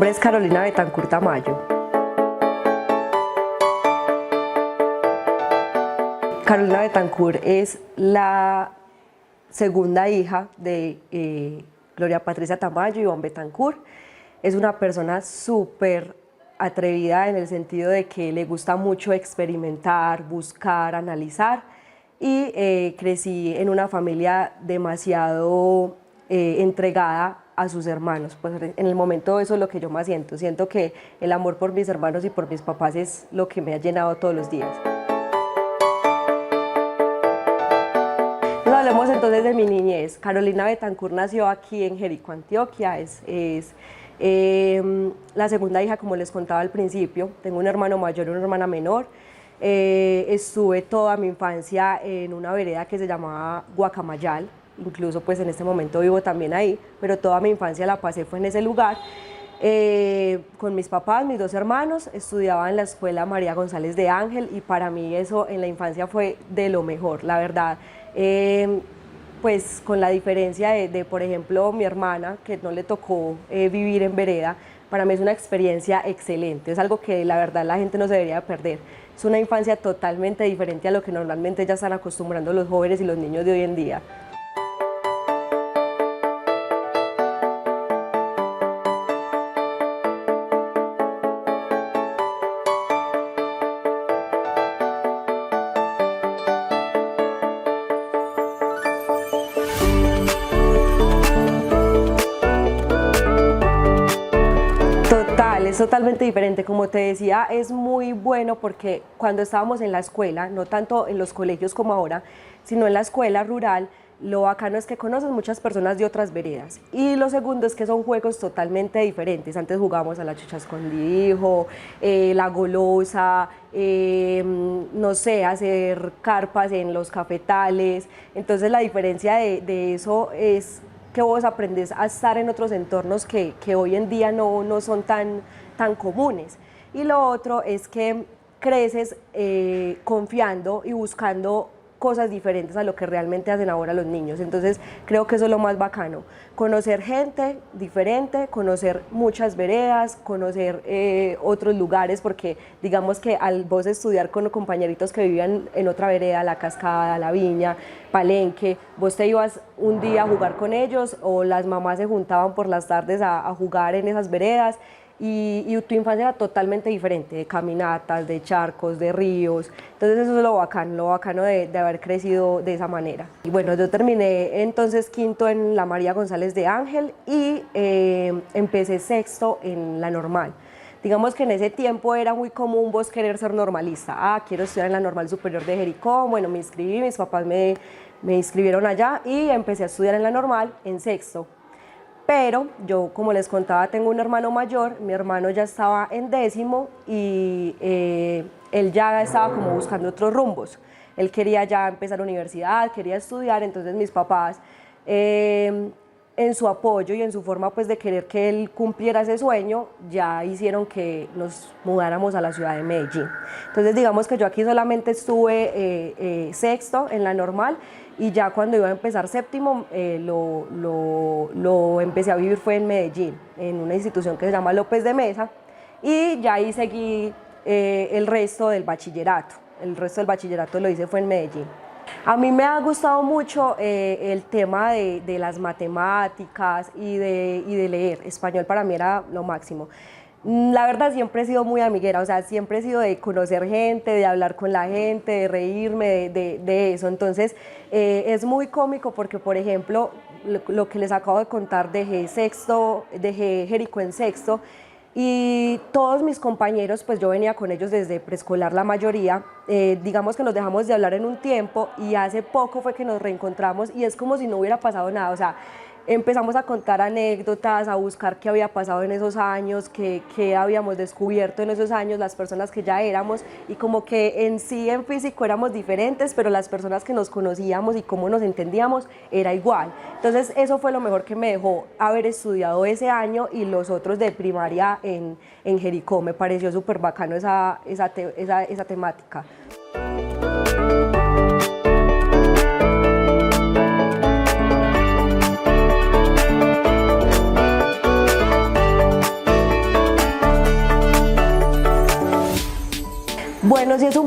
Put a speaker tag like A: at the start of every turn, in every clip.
A: nombre es Carolina Betancourt Tamayo. Carolina Betancourt es la segunda hija de Gloria Patricia Tamayo y Iván Betancourt. Es una persona súper atrevida en el sentido de que le gusta mucho experimentar, buscar, analizar, y crecí en una familia demasiado entregada a sus hermanos. Pues en el momento eso es lo que yo más siento que el amor por mis hermanos y por mis papás es lo que me ha llenado todos los días. Nos hablemos entonces de mi niñez. Carolina Betancourt nació aquí en Jericó, Antioquia. Es la segunda hija, como les contaba al principio. Tengo un hermano mayor y una hermana menor. Estuve toda mi infancia en una vereda que se llamaba Guacamayal. Incluso pues en este momento vivo también ahí, pero toda mi infancia la pasé fue en ese lugar. Con mis papás, mis dos hermanos, estudiaba en la escuela María González de Ángel, y para mí eso en la infancia fue de lo mejor, la verdad. Pues con la diferencia de, por ejemplo, mi hermana, que no le tocó vivir en vereda, para mí es una experiencia excelente, es algo que la verdad la gente no se debería perder. Es una infancia totalmente diferente a lo que normalmente ya están acostumbrando los jóvenes y los niños de hoy en día. Es totalmente diferente. Como te decía, es muy bueno porque cuando estábamos en la escuela, no tanto en los colegios como ahora, sino en la escuela rural, lo bacano es que conoces muchas personas de otras veredas, y lo segundo es que son juegos totalmente diferentes. Antes jugábamos a la chucha escondidijo, la golosa, no sé, hacer carpas en los cafetales. Entonces la diferencia de eso es que vos aprendes a estar en otros entornos que hoy en día no son tan comunes. Y lo otro es que creces confiando y buscando cosas diferentes a lo que realmente hacen ahora los niños. Entonces creo que eso es lo más bacano, conocer gente diferente, conocer muchas veredas, conocer otros lugares, porque digamos que al vos estudiar con los compañeritos que vivían en otra vereda, La Cascada, La Viña, Palenque, vos te ibas un día a jugar con ellos, o las mamás se juntaban por las tardes a jugar en esas veredas, y tu infancia era totalmente diferente, de caminatas, de charcos, de ríos. Entonces eso es lo bacano de haber crecido de esa manera. Y bueno, yo terminé entonces quinto en la María González de Ángel y empecé sexto en la normal. Digamos que en ese tiempo era muy común vos querer ser normalista. Quiero estudiar en la Normal Superior de Jericó. Bueno, me inscribí, mis papás me inscribieron allá y empecé a estudiar en la normal en sexto. Pero yo, como les contaba, tengo un hermano mayor. Mi hermano ya estaba en décimo y él ya estaba como buscando otros rumbos. Él quería ya empezar la universidad, quería estudiar. Entonces mis papás, en su apoyo y en su forma pues de querer que él cumpliera ese sueño, ya hicieron que nos mudáramos a la ciudad de Medellín. Entonces digamos que yo aquí solamente estuve sexto en la normal, y ya cuando iba a empezar séptimo lo empecé a vivir fue en Medellín, en una institución que se llama López de Mesa, y ya ahí seguí el resto del bachillerato. El resto del bachillerato lo hice fue en Medellín. A mí me ha gustado mucho el tema de las matemáticas y de leer. Español para mí era lo máximo. La verdad siempre he sido muy amiguera, o sea, siempre he sido de conocer gente, de hablar con la gente, de reírme de eso. Entonces es muy cómico porque, por ejemplo, lo que les acabo de contar, dejé Jericó en sexto, y todos mis compañeros, pues yo venía con ellos desde preescolar, la mayoría. Digamos que nos dejamos de hablar en un tiempo, y hace poco fue que nos reencontramos, y es como si no hubiera pasado nada. O sea, empezamos a contar anécdotas, a buscar qué había pasado en esos años, qué habíamos descubierto en esos años, las personas que ya éramos, y como que en sí, en físico éramos diferentes, pero las personas que nos conocíamos y cómo nos entendíamos era igual. Entonces eso fue lo mejor que me dejó haber estudiado ese año y los otros de primaria en Jericó. Me pareció súper bacano esa temática.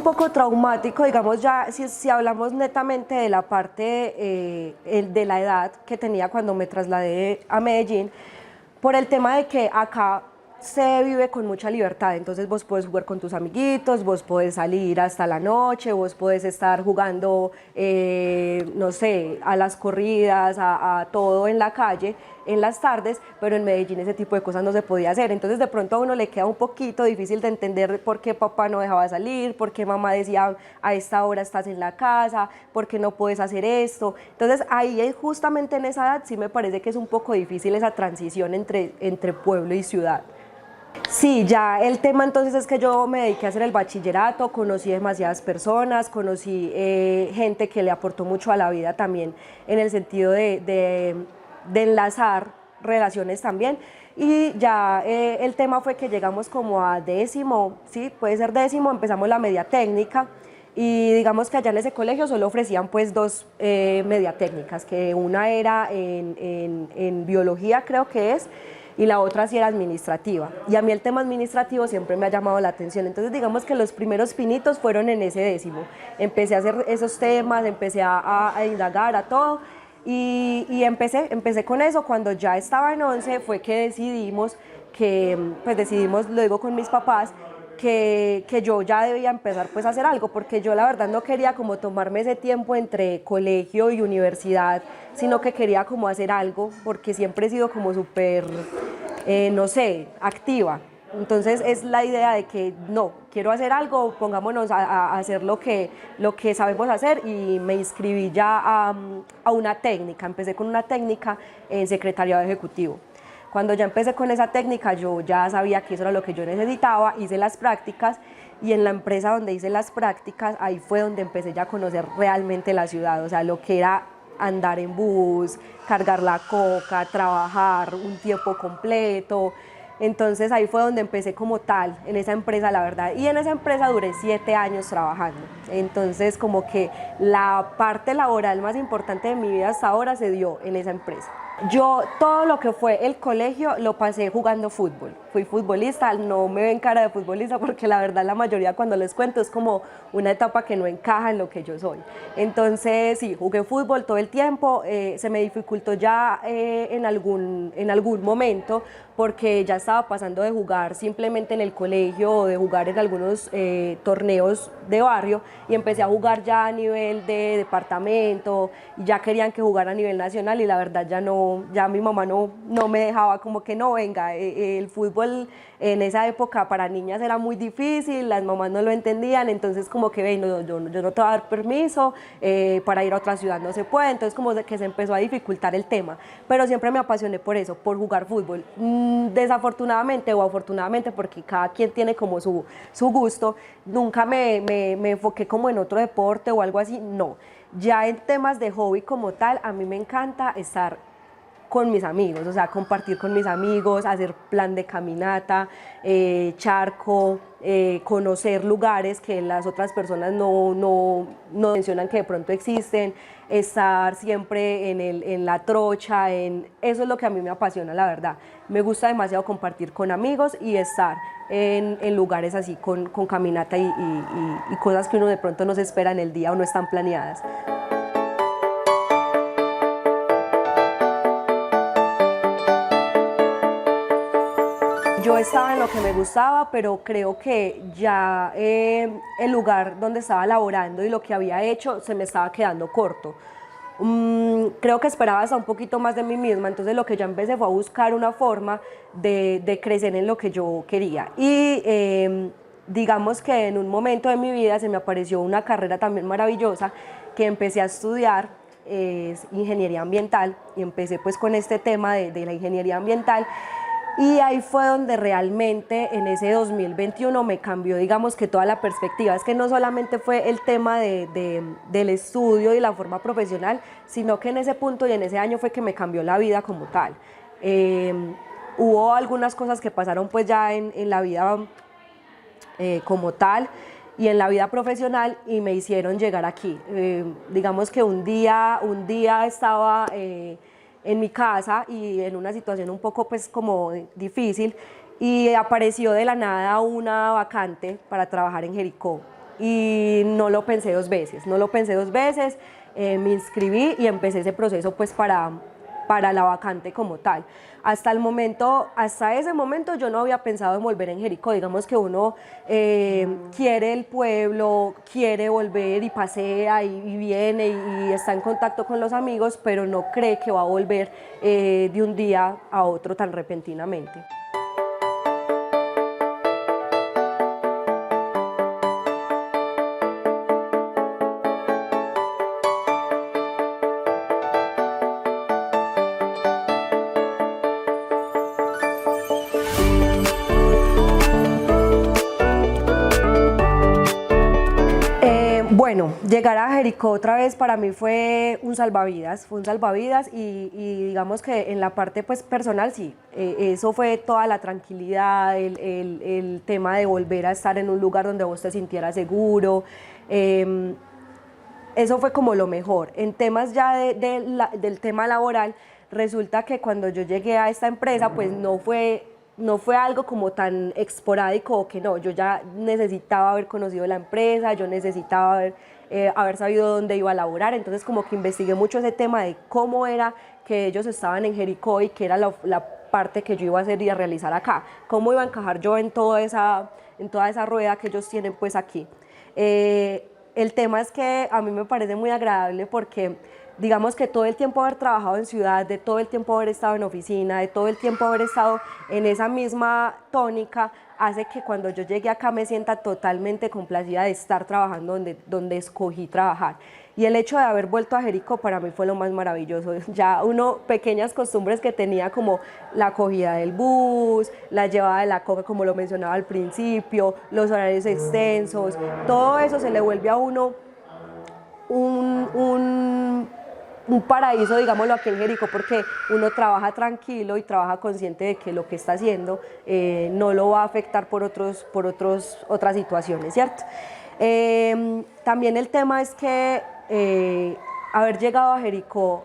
A: poco traumático, digamos ya, si hablamos netamente de la parte de la edad que tenía cuando me trasladé a Medellín, por el tema de que acá se vive con mucha libertad, entonces vos podés jugar con tus amiguitos, vos podés salir hasta la noche, vos podés estar jugando, no sé, a las corridas, a todo en la calle, en las tardes, pero en Medellín ese tipo de cosas no se podía hacer, entonces de pronto a uno le queda un poquito difícil de entender por qué papá no dejaba salir, por qué mamá decía a esta hora estás en la casa, por qué no puedes hacer esto, entonces ahí justamente en esa edad sí me parece que es un poco difícil esa transición entre pueblo y ciudad. Sí, ya el tema entonces es que yo me dediqué a hacer el bachillerato, conocí demasiadas personas, conocí gente que le aportó mucho a la vida también en el sentido de enlazar relaciones también. Y ya el tema fue que llegamos como a décimo, sí, puede ser décimo, empezamos la media técnica y digamos que allá en ese colegio solo ofrecían pues dos media técnicas, que una era en biología creo que es, y la otra sí era administrativa. Y a mí el tema administrativo siempre me ha llamado la atención. Entonces digamos que los primeros pinitos fueron en ese décimo. Empecé a hacer esos temas, empecé a indagar, a todo. Y empecé con eso. Cuando ya estaba en 11 fue que decidimos, lo digo con mis papás, que yo ya debía empezar pues a hacer algo, porque yo la verdad no quería como tomarme ese tiempo entre colegio y universidad, sino que quería como hacer algo, porque siempre he sido como súper, no sé, activa. Entonces es la idea de que no, quiero hacer algo, pongámonos a hacer lo que sabemos hacer y me inscribí ya a una técnica, empecé con una técnica en secretariado ejecutivo. Cuando ya empecé con esa técnica yo ya sabía que eso era lo que yo necesitaba, hice las prácticas y en la empresa donde hice las prácticas ahí fue donde empecé ya a conocer realmente la ciudad, o sea, lo que era andar en bus, cargar la coca, trabajar un tiempo completo. Entonces ahí fue donde empecé como tal, en esa empresa la verdad, y en esa empresa duré 7 años trabajando. Entonces como que la parte laboral más importante de mi vida hasta ahora se dio en esa empresa. Yo todo lo que fue el colegio lo pasé jugando fútbol. Fui futbolista, no me ven cara de futbolista porque la verdad la mayoría cuando les cuento es como una etapa que no encaja en lo que yo soy. Entonces sí, jugué fútbol todo el tiempo, se me dificultó ya en algún momento porque ya estaba pasando de jugar simplemente en el colegio o de jugar en algunos torneos de barrio y empecé a jugar ya a nivel de departamento, y ya querían que jugara a nivel nacional y la verdad ya no, ya mi mamá no me dejaba, como que no, venga, el fútbol en esa época para niñas era muy difícil, las mamás no lo entendían, entonces como que ven, no, yo no te voy a dar permiso, para ir a otra ciudad no se puede, entonces como que se empezó a dificultar el tema, pero siempre me apasioné por eso, por jugar fútbol. Desafortunadamente o afortunadamente, porque cada quien tiene como su gusto, nunca me enfoqué como en otro deporte o algo así, no. Ya en temas de hobby como tal, a mí me encanta estar con mis amigos, o sea, compartir con mis amigos, hacer plan de caminata, charco, conocer lugares que las otras personas no mencionan que de pronto existen, estar siempre en la trocha, eso es lo que a mí me apasiona, la verdad. Me gusta demasiado compartir con amigos y estar en lugares así con caminata y cosas que uno de pronto no se espera en el día o no están planeadas. Yo estaba en lo que me gustaba, pero creo que ya el lugar donde estaba laborando y lo que había hecho se me estaba quedando corto. Creo que esperaba hasta un poquito más de mí misma, entonces lo que yo empecé fue a buscar una forma de crecer en lo que yo quería. Y digamos que en un momento de mi vida se me apareció una carrera también maravillosa que empecé a estudiar, es ingeniería ambiental, y empecé pues con este tema de la ingeniería ambiental. Y ahí fue donde realmente en ese 2021 me cambió, digamos que toda la perspectiva. Es que no solamente fue el tema del estudio y la forma profesional, sino que en ese punto y en ese año fue que me cambió la vida como tal. Hubo algunas cosas que pasaron pues ya en la vida como tal y en la vida profesional y me hicieron llegar aquí. Digamos que un día estaba en mi casa y en una situación un poco pues como difícil y apareció de la nada una vacante para trabajar en Jericó. y no lo pensé dos veces, no lo pensé dos veces, me inscribí y empecé ese proceso pues para la vacante como tal. Hasta el momento, hasta ese momento yo no había pensado en volver en Jericó, digamos que uno quiere el pueblo, quiere volver y pasea y viene y está en contacto con los amigos, pero no cree que va a volver de un día a otro tan repentinamente. Bueno, llegar a Jericó otra vez para mí fue un salvavidas y digamos que en la parte pues personal sí, eso fue toda la tranquilidad, el tema de volver a estar en un lugar donde vos te sintieras seguro, eso fue como lo mejor. En temas ya del tema laboral, resulta que cuando yo llegué a esta empresa pues no fue algo como tan esporádico o que no, yo ya necesitaba haber conocido la empresa, yo necesitaba haber sabido dónde iba a laborar, entonces como que investigué mucho ese tema de cómo era que ellos estaban en Jericó y qué era la parte que yo iba a hacer y a realizar acá, cómo iba a encajar yo en toda esa rueda que ellos tienen pues aquí. El tema es que a mí me parece muy agradable porque digamos que todo el tiempo haber trabajado en ciudad, de todo el tiempo haber estado en oficina, de todo el tiempo haber estado en esa misma tónica, hace que cuando yo llegue acá me sienta totalmente complacida de estar trabajando donde escogí trabajar. Y el hecho de haber vuelto a Jericó para mí fue lo más maravilloso. Ya pequeñas costumbres que tenía como la acogida del bus, la llevada de la coca como lo mencionaba al principio, los horarios extensos, todo eso se le vuelve a uno un paraíso, digámoslo aquí en Jericó, porque uno trabaja tranquilo y trabaja consciente de que lo que está haciendo no lo va a afectar por otras situaciones, ¿cierto? También el tema es que haber llegado a Jericó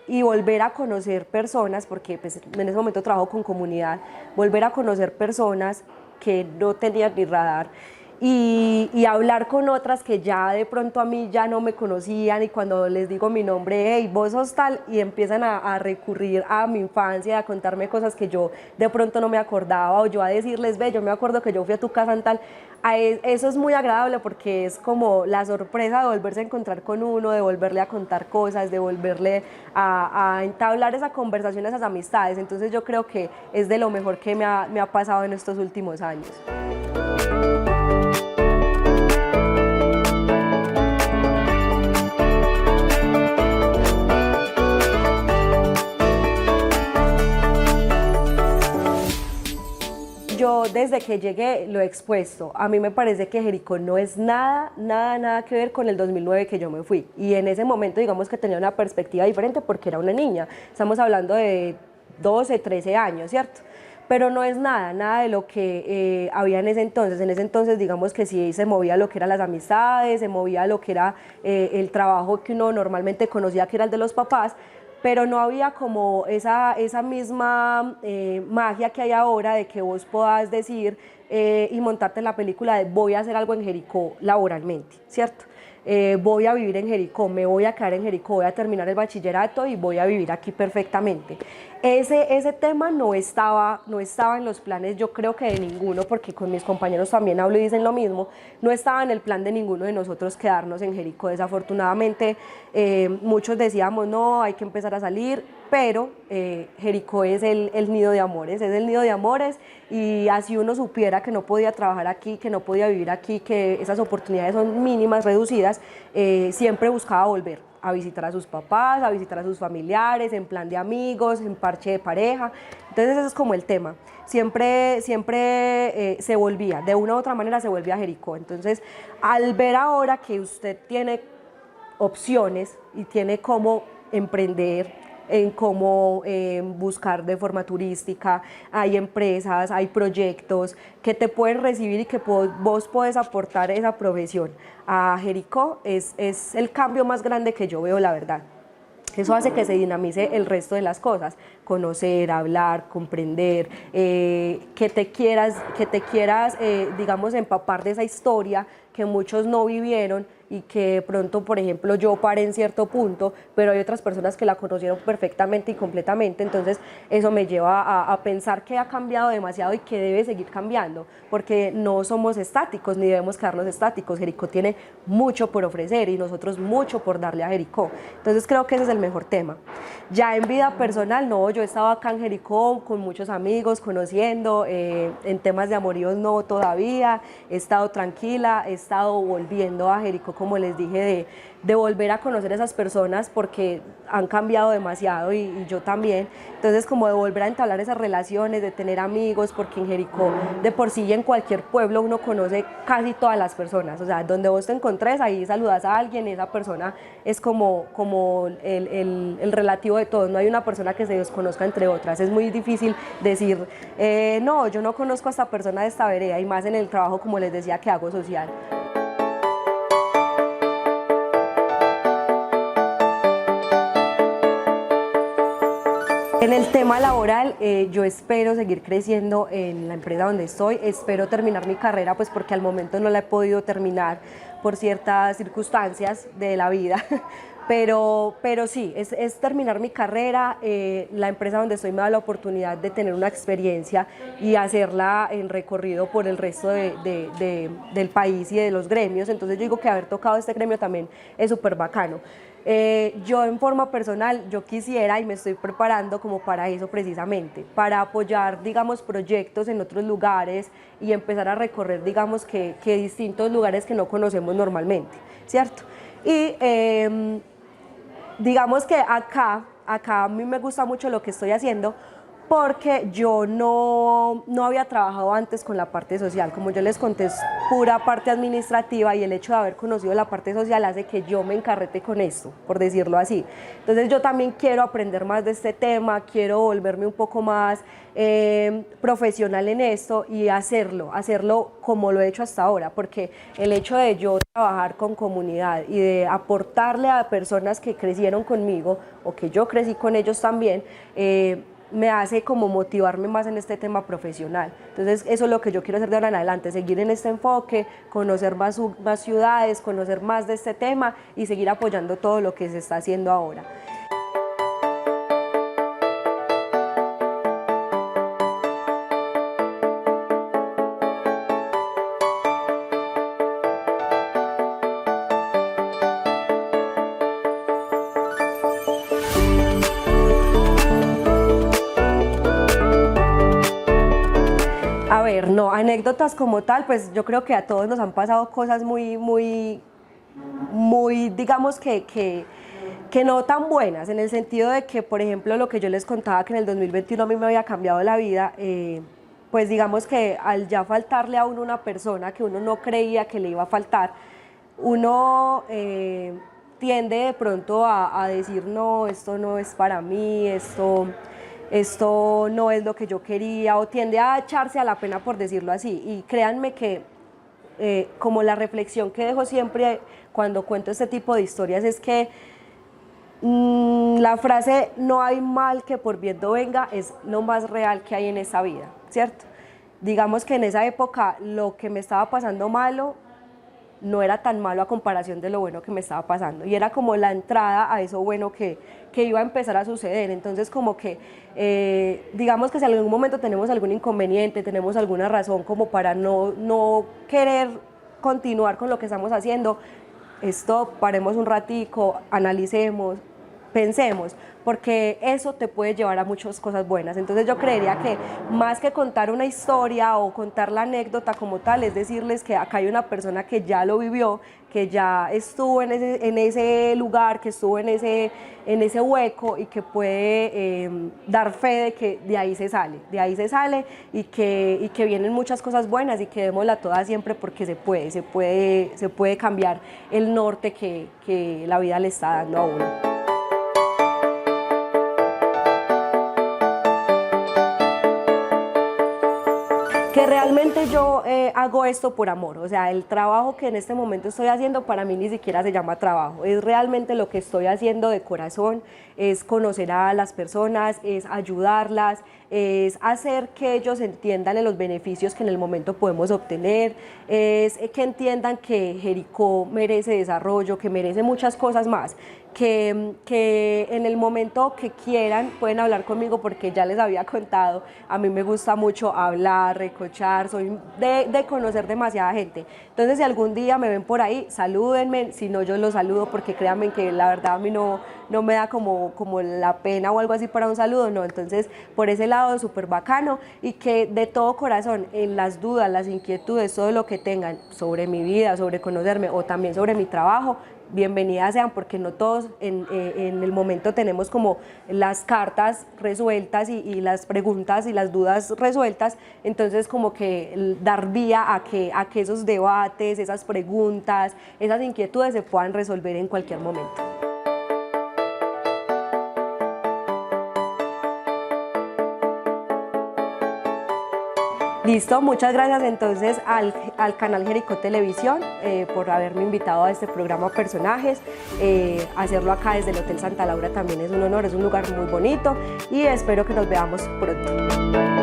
A: y volver a conocer personas, porque pues, en ese momento trabajo con comunidad, volver a conocer personas que no tenían ni radar, y hablar con otras que ya de pronto a mí ya no me conocían y cuando les digo mi nombre, hey, vos sos tal, y empiezan a recurrir a mi infancia, a contarme cosas que yo de pronto no me acordaba o yo a decirles, ve, yo me acuerdo que yo fui a tu casa en tal, eso es muy agradable porque es como la sorpresa de volverse a encontrar con uno, de volverle a contar cosas, de volverle a entablar esa conversación, esas amistades, entonces yo creo que es de lo mejor que me ha pasado en estos últimos años. Yo desde que llegué lo he expuesto, a mí me parece que Jericó no es nada que ver con el 2009 que yo me fui, y en ese momento digamos que tenía una perspectiva diferente porque era una niña, estamos hablando de 12, 13 años, ¿cierto? Pero no es nada de lo que había en ese entonces digamos que sí se movía lo que eran las amistades, se movía lo que era el trabajo que uno normalmente conocía que era el de los papás, pero no había como esa misma magia que hay ahora de que vos puedas decir y montarte en la película de voy a hacer algo en Jericó laboralmente, ¿cierto? Voy a vivir en Jericó, me voy a quedar en Jericó, voy a terminar el bachillerato y voy a vivir aquí perfectamente. Ese tema no estaba en los planes, yo creo que de ninguno, porque con mis compañeros también hablo y dicen lo mismo, no estaba en el plan de ninguno de nosotros quedarnos en Jericó. Desafortunadamente, muchos decíamos, no, hay que empezar a salir, pero Jericó es el nido de amores, es el nido de amores, y así uno supiera que no podía trabajar aquí, que no podía vivir aquí, que esas oportunidades son mínimas, reducidas, siempre buscaba volver a visitar a sus papás, a visitar a sus familiares, en plan de amigos, en parche de pareja. Entonces ese es como el tema. Siempre se volvía, de una u otra manera se volvía a Jericó. Entonces, al ver ahora que usted tiene opciones y tiene cómo emprender, en cómo buscar de forma turística, hay empresas, hay proyectos que te pueden recibir y que vos podés aportar esa profesión a Jericó, es el cambio más grande que yo veo, la verdad. Eso hace que se dinamice el resto de las cosas, conocer, hablar, comprender, que te quieras digamos, empapar de esa historia que muchos no vivieron y que de pronto, por ejemplo, yo paré en cierto punto, pero hay otras personas que la conocieron perfectamente y completamente, entonces eso me lleva a pensar que ha cambiado demasiado y que debe seguir cambiando, porque no somos estáticos ni debemos quedarnos estáticos. Jericó tiene mucho por ofrecer y nosotros mucho por darle a Jericó, entonces creo que ese es el mejor tema. Ya en vida personal, no, yo he estado acá en Jericó con muchos amigos, conociendo, en temas de amoríos no todavía, he estado tranquila, he estado volviendo a Jericó, como les dije, de volver a conocer a esas personas porque han cambiado demasiado y yo también, entonces como de volver a entablar esas relaciones, de tener amigos, porque en Jericó de por sí y en cualquier pueblo uno conoce casi todas las personas, o sea, donde vos te encontres ahí saludas a alguien y esa persona es como el relativo de todos, no hay una persona que se desconozca entre otras, es muy difícil decir, no, yo no conozco a esta persona de esta vereda, y más en el trabajo, como les decía, que hago social. En el tema laboral, yo espero seguir creciendo en la empresa donde estoy, espero terminar mi carrera, pues porque al momento no la he podido terminar por ciertas circunstancias de la vida, pero sí, es terminar mi carrera. La empresa donde estoy me da la oportunidad de tener una experiencia y hacerla en recorrido por el resto del país y de los gremios, entonces yo digo que haber tocado este gremio también es súper bacano. Yo en forma personal, yo quisiera y me estoy preparando como para eso precisamente, para apoyar, digamos, proyectos en otros lugares y empezar a recorrer, digamos, que distintos lugares que no conocemos normalmente, ¿cierto? Y digamos que acá a mí me gusta mucho lo que estoy haciendo, porque yo no había trabajado antes con la parte social, como yo les conté, es pura parte administrativa, y el hecho de haber conocido la parte social hace que yo me encarrete con esto, por decirlo así. Entonces yo también quiero aprender más de este tema, quiero volverme un poco más profesional en esto y hacerlo como lo he hecho hasta ahora, porque el hecho de yo trabajar con comunidad y de aportarle a personas que crecieron conmigo o que yo crecí con ellos también, me hace como motivarme más en este tema profesional. Entonces eso es lo que yo quiero hacer de ahora en adelante, seguir en este enfoque, conocer más ciudades, conocer más de este tema y seguir apoyando todo lo que se está haciendo ahora. A ver, no, anécdotas como tal, pues yo creo que a todos nos han pasado cosas muy, digamos que no tan buenas, en el sentido de que, por ejemplo, lo que yo les contaba, que en el 2021 a mí me había cambiado la vida, pues digamos que al ya faltarle a uno una persona que uno no creía que le iba a faltar, uno tiende de pronto a decir, no, esto no es para mí, esto no es lo que yo quería, o tiende a echarse a la pena, por decirlo así. Y créanme que como la reflexión que dejo siempre cuando cuento este tipo de historias es que la frase "no hay mal que por bien no venga" es lo más real que hay en esta vida, ¿cierto? Digamos que en esa época lo que me estaba pasando malo no era tan malo a comparación de lo bueno que me estaba pasando, y era como la entrada a eso bueno que iba a empezar a suceder. Entonces como que digamos que si en algún momento tenemos algún inconveniente, tenemos alguna razón como para no querer continuar con lo que estamos haciendo, stop, paremos un ratico, analicemos, pensemos, porque eso te puede llevar a muchas cosas buenas. Entonces yo creería que más que contar una historia o contar la anécdota como tal, es decirles que acá hay una persona que ya lo vivió, que ya estuvo en ese lugar, que estuvo en ese hueco, y que puede dar fe de que de ahí se sale, y que vienen muchas cosas buenas, y que démosla toda siempre, porque se puede cambiar el norte que la vida le está dando a uno. ¿Qué realmente yo hago esto por amor, o sea, el trabajo que en este momento estoy haciendo para mí ni siquiera se llama trabajo, es realmente lo que estoy haciendo de corazón, es conocer a las personas, es ayudarlas, es hacer que ellos entiendan los beneficios que en el momento podemos obtener, es que entiendan que Jericó merece desarrollo, que merece muchas cosas más, que en el momento que quieran pueden hablar conmigo porque ya les había contado, a mí me gusta mucho hablar, recochar, soy de conocer demasiada gente. Entonces si algún día me ven por ahí, salúdenme, si no yo los saludo porque créanme que la verdad a mí no me da como la pena o algo así para un saludo, no. Entonces por ese lado súper bacano y que de todo corazón en las dudas, las inquietudes, todo lo que tengan sobre mi vida, sobre conocerme o también sobre mi trabajo, bienvenidas sean, porque no todos en el momento tenemos como las cartas resueltas y las preguntas y las dudas resueltas, entonces como que dar vía a que esos debates, esas preguntas, esas inquietudes se puedan resolver en cualquier momento. Listo, muchas gracias entonces al canal Jericó Televisión por haberme invitado a este programa Personajes. Hacerlo acá desde el Hotel Santa Laura también es un honor, es un lugar muy bonito y espero que nos veamos pronto.